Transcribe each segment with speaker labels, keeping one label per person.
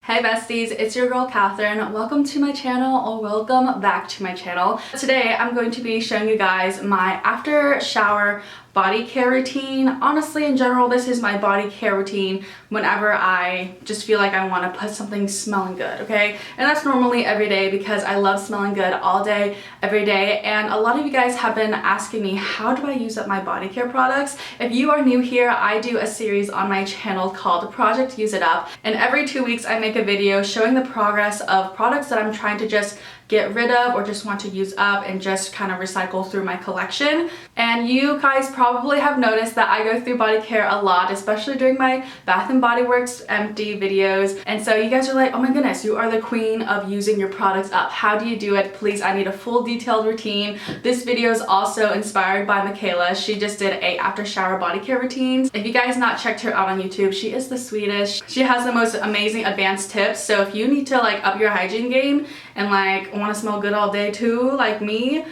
Speaker 1: Hey besties, it's your girl Catherine. Welcome to my channel, or welcome back to my channel. Today I'm going to be showing you guys my after shower body care routine. Honestly, in general, this is my body care routine whenever I just feel like I want to put something smelling good, okay? And that's normally every day because I love smelling good all day, every day. And a lot of you guys have been asking me, how do I use up my body care products? If you are new here, I do a series on my channel called Project Use It Up. And every 2 weeks I make a video showing the progress of products that I'm trying to just get rid of or just want to use up and just kind of recycle through my collection. And you guys probably have noticed that I go through body care a lot, especially during my Bath & Body Works empty videos. And so you guys are like, oh my goodness, you are the queen of using your products up. How do you do it? Please, I need a full detailed routine. This video is also inspired by Michaela. She just did a after shower body care routines. If you guys not checked her out on YouTube, she is the sweetest. She has the most amazing advanced tips. So if you need to like up your hygiene game and like want to smell good all day too, like me,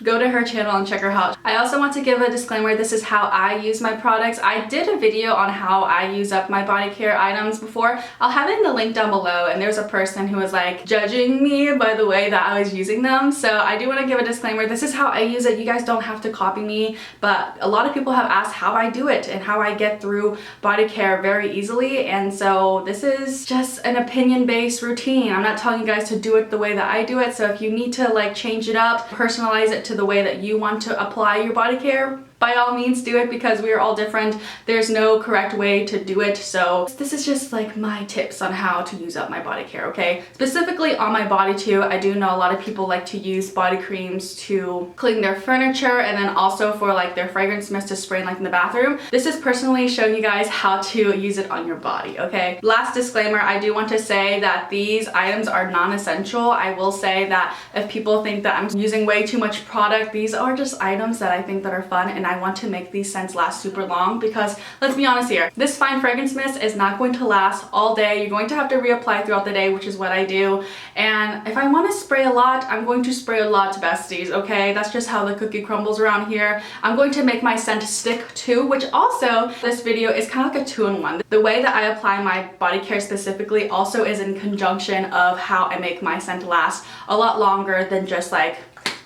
Speaker 1: go to her channel and check her out. I also want to give a disclaimer. This is how I use my products. I did a video on how I use up my body care items before. I'll have it in the link down below, and there's a person who was like judging me by the way that I was using them. So I do want to give a disclaimer. This is how I use it. You guys don't have to copy me, but a lot of people have asked how I do it and how I get through body care very easily. And so this is just an opinion-based routine. I'm not telling you guys to do it the way that I do it. So if you need to like change it up, personalize it to the way that you want to apply your body care, by all means do it, because we are all different. There's no correct way to do it. So this is just like my tips on how to use up my body care, okay? Specifically on my body too, I do know a lot of people like to use body creams to clean their furniture and then also for like their fragrance mist to spray like in the bathroom. This is personally showing you guys how to use it on your body, okay? Last disclaimer, I do want to say that these items are non-essential. I will say that if people think that I'm using way too much product, these are just items that I think that are fun, and I want to make these scents last super long, because let's be honest here, this fine fragrance mist is not going to last all day. You're going to have to reapply throughout the day, which is what I do. And if I want to spray a lot, I'm going to spray a lot, besties, okay? That's just how the cookie crumbles around here. I'm going to make my scent stick too, which also this video is kind of like a two-in-one. The way that I apply my body care specifically also is in conjunction of how I make my scent last a lot longer than just like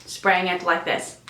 Speaker 1: spraying it like this.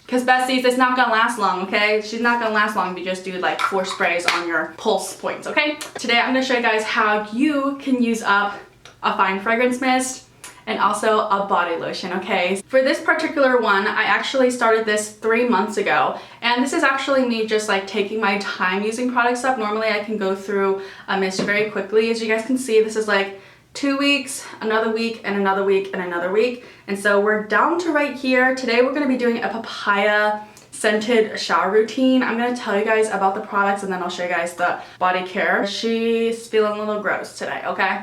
Speaker 1: Because besties, it's not gonna last long, okay? She's not gonna last long if you just do like 4 sprays on your pulse points, okay? Today I'm gonna show you guys how you can use up a fine fragrance mist and also a body lotion, okay? For this particular one, I actually started this 3 months ago, and this is actually me just like taking my time using products up. Normally I can go through a mist very quickly. As you guys can see, this is like 2 weeks, another week, and another week, and another week. And so we're down to right here. Today we're gonna be doing a papaya scented shower routine. I'm gonna tell you guys about the products and then I'll show you guys the body care. She's feeling a little gross today, okay?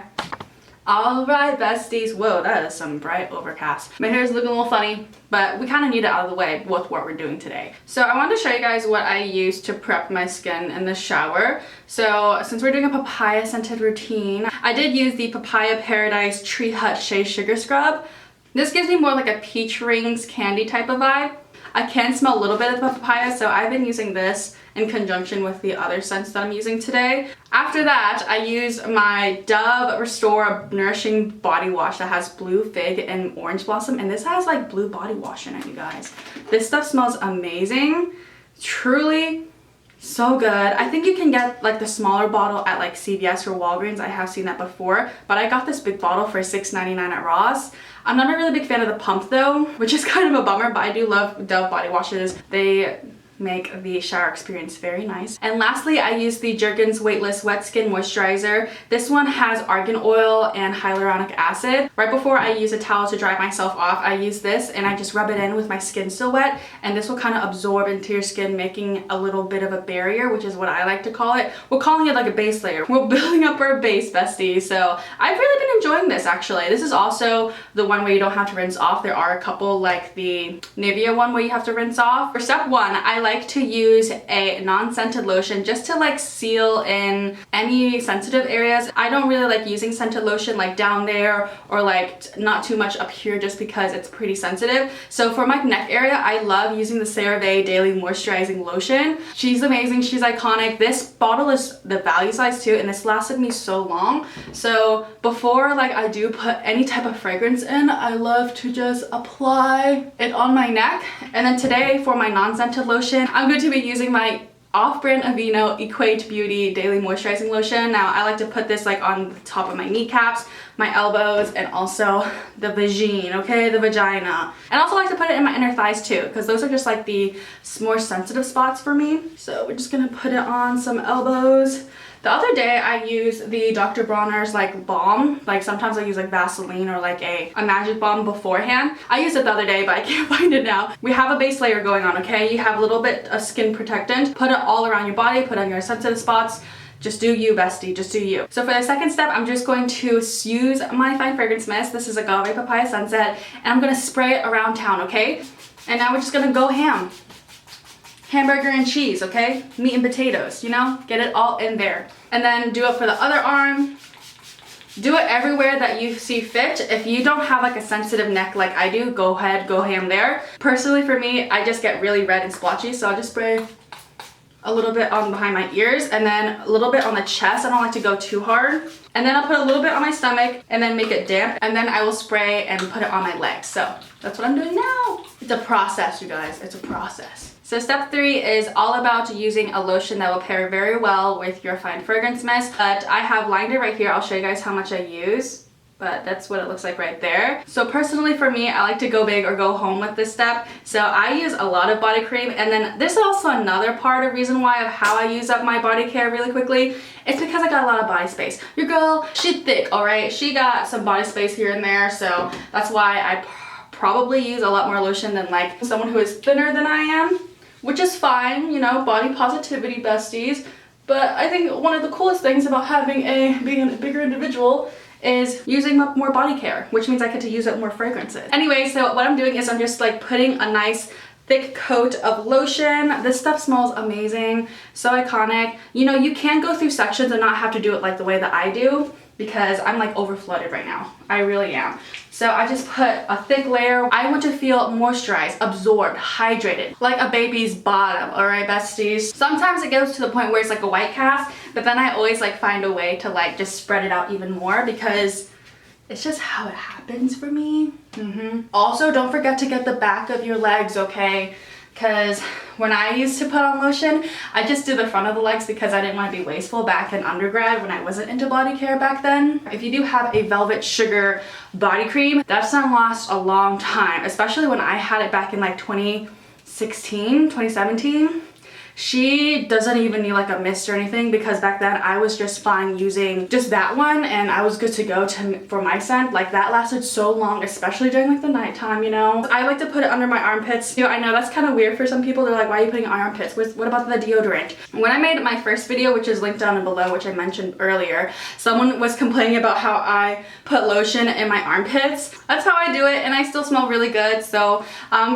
Speaker 1: All right, besties. Whoa, that is some bright overcast. My hair is looking a little funny, but we kind of need it out of the way with what we're doing today. So I wanted to show you guys what I use to prep my skin in the shower. So since we're doing a papaya scented routine, I did use the Papaya Paradise Tree Hut Shea Sugar Scrub. This gives me more like a peach rings candy type of vibe. I can smell a little bit of the papaya, so I've been using this in conjunction with the other scents that I'm using today. After that, I use my Dove Restore Nourishing Body Wash that has blue fig and orange blossom, and this has like blue body wash in it, you guys. This stuff smells amazing. Truly so good. I think you can get like the smaller bottle at like CVS or Walgreens. I have seen that before, but I got this big bottle for $6.99 at Ross. I'm not a really big fan of the pump though, which is kind of a bummer, but I do love Dove body washes. They make the shower experience very nice. And lastly, I use the Jerkins Weightless Wet Skin Moisturizer. This one has argan oil and hyaluronic acid. Right before I use a towel to dry myself off, I use this and I just rub it in with my skin still wet, and this will kind of absorb into your skin, making a little bit of a barrier, which is what I like to call it. We're calling it like a base layer. We're building up our base, besties. So I've really been enjoying this actually. This is also the one where you don't have to rinse off. There are a couple like the Nivea one where you have to rinse off. For step one, I like to use a non-scented lotion just to like seal in any sensitive areas. I don't really like using scented lotion like down there or like not too much up here just because it's pretty sensitive. So for my neck area, I love using the Cerave Daily Moisturizing Lotion. She's amazing, she's iconic. This bottle is the value size too, and this lasted me so long. So before like I do put any type of fragrance in, I love to just apply it on my neck. And then today for my non-scented lotion, I'm going to be using my off-brand Aveeno Equate Beauty Daily Moisturizing Lotion. Now I like to put this like on the top of my kneecaps, my elbows, and also the vagine, okay, the vagina. And I also like to put it in my inner thighs too, because those are just like the more sensitive spots for me. So we're just gonna put it on some elbows. The other day I used the Dr. Bronner's like balm. Like sometimes I use like Vaseline or like a magic balm beforehand. I used it the other day, but I can't find it now. We have a base layer going on, okay? You have a little bit of skin protectant. Put it all around your body, put on your sensitive spots. Just do you, bestie, just do you. So for the second step, I'm just going to use my fine fragrance mist. This is Agave Papaya Sunset, and I'm gonna spray it around town, okay? And now we're just gonna go ham. Hamburger and cheese, okay? Meat and potatoes, you know? Get it all in there. And then do it for the other arm. Do it everywhere that you see fit. If you don't have like a sensitive neck like I do, go ahead, go ham there. Personally for me, I just get really red and splotchy, so I'll just spray a little bit on behind my ears and then a little bit on the chest. I don't like to go too hard. And then I'll put a little bit on my stomach and then make it damp, and then I will spray and put it on my legs. So that's what I'm doing now. It's a process, you guys, it's a process. So step 3 is all about using a lotion that will pair very well with your fine fragrance mist. But I have lined it right here. I'll show you guys how much I use. But that's what it looks like right there. So personally for me, I like to go big or go home with this step. So I use a lot of body cream, and then this is also another part of reason why of how I use up my body care really quickly. It's because I got a lot of body space. Your girl, she's thick, all right? She got some body space here and there, so that's why I probably use a lot more lotion than like someone who is thinner than I am, which is fine, you know, body positivity, besties. But I think one of the coolest things about being a bigger individual is using up more body care, which means I get to use up more fragrances. Anyway, so what I'm doing is I'm just like putting a nice thick coat of lotion. This stuff smells amazing, so iconic. You know, you can go through sections and not have to do it like the way that I do, because I'm like over flooded right now. I really am. So I just put a thick layer. I want to feel moisturized, absorbed, hydrated, like a baby's bottom, all right, besties? Sometimes it goes to the point where it's like a white cast, but then I always like find a way to like just spread it out even more, because it's just how it happens for me. Also, don't forget to get the back of your legs, okay? Because when I used to put on lotion, I just do the front of the legs because I didn't want to be wasteful back in undergrad when I wasn't into body care back then. If you do have a Velvet Sugar body cream, that's gonna last a long time, especially when I had it back in like 2016, 2017. She doesn't even need like a mist or anything, because back then I was just fine using just that one and I was good to go for my scent. Like that lasted so long, especially during like the nighttime, you know. I like to put it under my armpits. You know, I know that's kind of weird for some people. They're like, why are you putting it on armpits? What about the deodorant? When I made my first video, which is linked down and below, which I mentioned earlier, someone was complaining about how I put lotion in my armpits. That's how I do it, and I still smell really good. So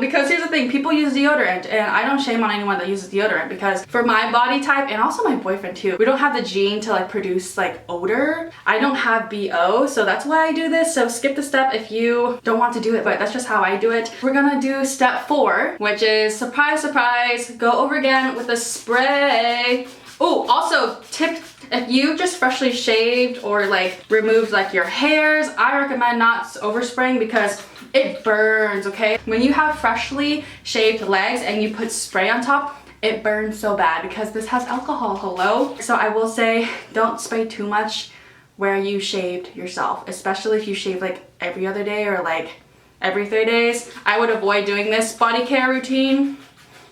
Speaker 1: because here's the thing, people use deodorant, and I don't shame on anyone that uses deodorant, because for my body type, and also my boyfriend too, we don't have the gene to like produce like odor. I don't have BO, so that's why I do this. So skip the step if you don't want to do it, but that's just how I do it. We're gonna do step 4, which is surprise, surprise, go over again with a spray. Oh, also tip, if you just freshly shaved or like removed like your hairs, I recommend not overspraying because it burns, okay? When you have freshly shaved legs and you put spray on top, it burns so bad because this has alcohol, hello? So I will say, don't spray too much where you shaved yourself, especially if you shave like every other day or like every 3 days. I would avoid doing this body care routine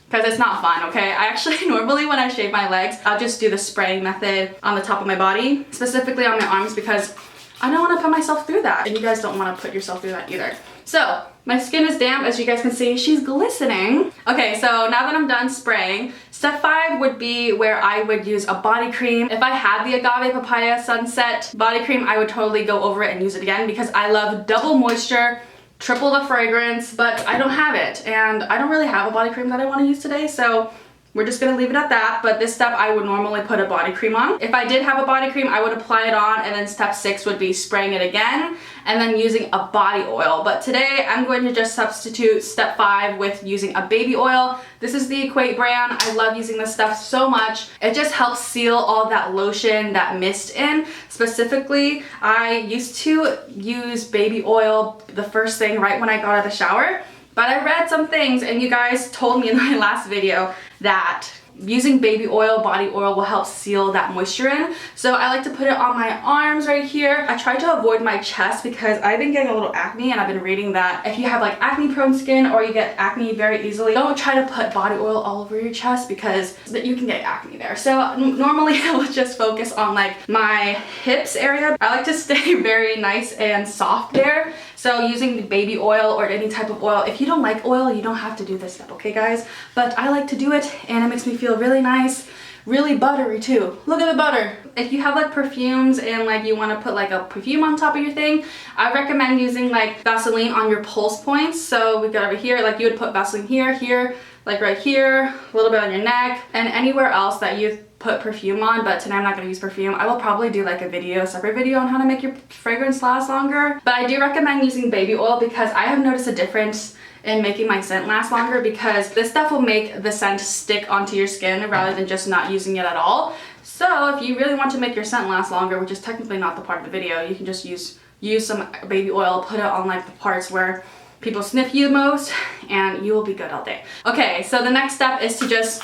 Speaker 1: because it's not fun, okay? I actually, normally when I shave my legs, I'll just do the spraying method on the top of my body, specifically on my arms, because I don't want to put myself through that, and you guys don't want to put yourself through that either. So My skin is damp, as you guys can see. She's glistening. Okay, so now that I'm done spraying, step 5 would be where I would use a body cream. If I had the Agave Papaya Sunset body cream, I would totally go over it and use it again because I love double moisture, triple the fragrance, but I don't have it. And I don't really have a body cream that I want to use today, so we're just gonna leave it at that. But this step I would normally put a body cream on. If I did have a body cream, I would apply it on, and then step 6 would be spraying it again and then using a body oil. But today I'm going to just substitute step 5 with using a baby oil. This is the Equate brand. I love using this stuff so much. It just helps seal all that lotion, that mist in. Specifically, I used to use baby oil the first thing right when I got out of the shower. But I read some things, and you guys told me in my last video that using baby oil, body oil will help seal that moisture in. So I like to put it on my arms right here. I try to avoid my chest because I've been getting a little acne, and I've been reading that if you have like acne prone skin or you get acne very easily, don't try to put body oil all over your chest because you can get acne there. So normally I will just focus on like my hips area. I like to stay very nice and soft there. So using the baby oil or any type of oil. If you don't like oil, you don't have to do this step, okay guys? But I like to do it, and it makes me feel really nice, really buttery too. Look at the butter. If you have like perfumes and like you want to put like a perfume on top of your thing, I recommend using like Vaseline on your pulse points. So we've got over here, like you would put Vaseline here, here, like right here, a little bit on your neck, and anywhere else that you put perfume on. But today I'm not going to use perfume. I will probably do like a separate video on how to make your fragrance last longer. But I do recommend using baby oil because I have noticed a difference in making my scent last longer, because this stuff will make the scent stick onto your skin rather than just not using it at all. So if you really want to make your scent last longer, which is technically not the part of the video, you can just use some baby oil, put it on like the parts where people sniff you the most, and you will be good all day. Okay, so the next step is to just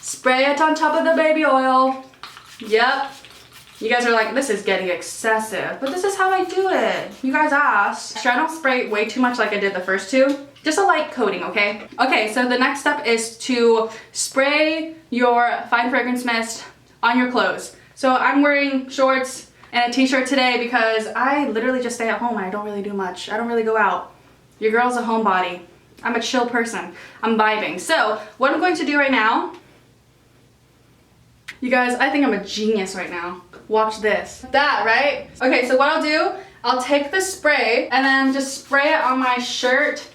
Speaker 1: spray it on top of the baby oil. Yep. You guys are like, this is getting excessive, but this is how I do it. You guys asked. Sure, I don't spray way too much like I did the first two. Just a light coating, okay? Okay, so the next step is to spray your fine fragrance mist on your clothes. So I'm wearing shorts and a t-shirt today because I literally just stay at home and I don't really do much. I don't really go out. Your girl's a homebody. I'm a chill person. I'm vibing. So what I'm going to do right now, you guys, I think I'm a genius right now. Watch this. That, right? Okay, so what I'll do, I'll take the spray and then just spray it on my shirt.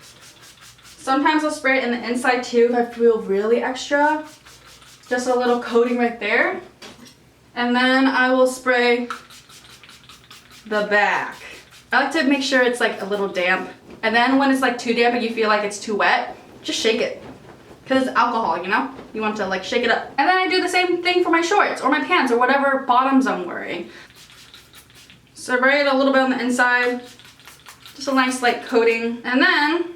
Speaker 1: Sometimes I'll spray it in the inside too if I feel really extra. Just a little coating right there. And then I will spray the back. I like to make sure it's like a little damp. And then when it's like too damp and you feel like it's too wet, just shake it. Because it's alcohol, you know? You want to like shake it up. And then I do the same thing for my shorts or my pants or whatever bottoms I'm wearing. Spray it a little bit on the inside. Just a nice light coating. And then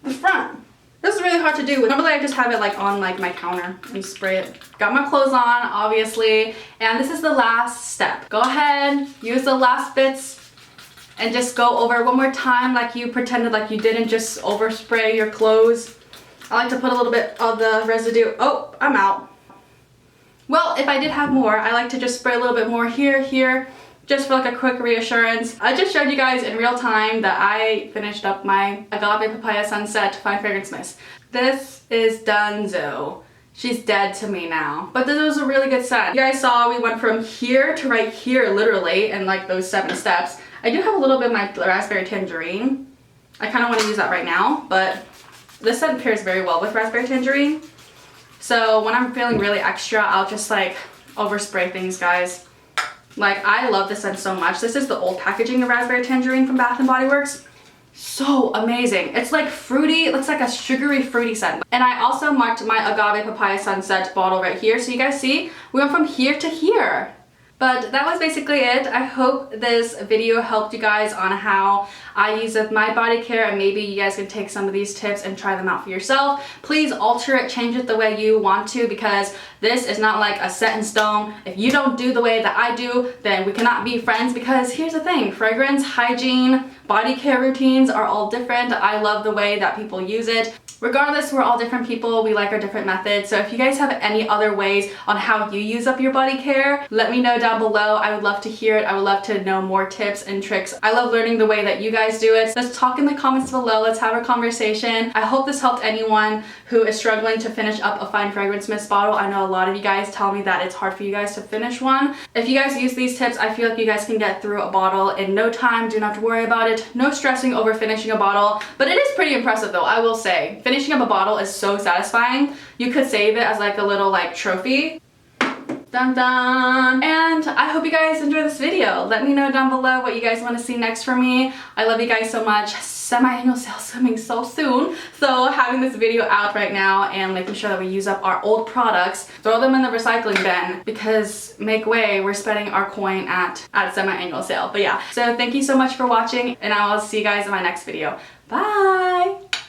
Speaker 1: the front. This is really hard to do. Normally I just have it like on like my counter and spray it. Got my clothes on, obviously. And this is the last step. Go ahead, use the last bits and just go over it one more time like you pretended like you didn't just overspray your clothes. I like to put a little bit of the residue. Oh, I'm out. Well, if I did have more, I like to just spray a little bit more here, here, just for like a quick reassurance. I just showed you guys in real time that I finished up my Agave Papaya Sunset Fine Fragrance Mist. This is donezo. She's dead to me now. But this was a really good scent. You guys saw we went from here to right here, literally, in like those 7 steps. I do have a little bit of my raspberry tangerine. I kind of want to use that right now, but this scent pairs very well with raspberry tangerine. So when I'm feeling really extra, I'll just like overspray things, guys. Like, I love this scent so much. This is the old packaging of raspberry tangerine from Bath & Body Works. So amazing. It's like fruity. It looks like a sugary fruity scent. And I also marked my Agave Papaya Sunset bottle right here. So you guys see, we went from here to here. But that was basically it. I hope this video helped you guys on how I use with my body care, and maybe you guys can take some of these tips and try them out for yourself. Please alter it, change it the way you want to, because this is not like a set in stone. If you don't do the way that I do, then we cannot be friends, because here's the thing, fragrance, hygiene, body care routines are all different. I love the way that people use it. Regardless, we're all different people. We like our different methods. So if you guys have any other ways on how you use up your body care, let me know down below. I would love to hear it. I would love to know more tips and tricks. I love learning the way that you guys do it. Let's talk in the comments below. Let's have a conversation. I hope this helped anyone who is struggling to finish up a fine fragrance mist bottle. I know a lot of you guys tell me that it's hard for you guys to finish one. If you guys use these tips, I feel like you guys can get through a bottle in no time. Do not have to worry about it. No stressing over finishing a bottle. But it is pretty impressive though, I will say. Finishing up a bottle is so satisfying. You could save it as like a little like trophy. Dun dun! And I hope you guys enjoy this video. Let me know down below what you guys want to see next from me. I love you guys so much. Semi-annual sale coming so soon. So having this video out right now and making sure that we use up our old products, throw them in the recycling bin because make way, we're spending our coin at semi-annual sale. But yeah, so thank you so much for watching and I will see you guys in my next video. Bye!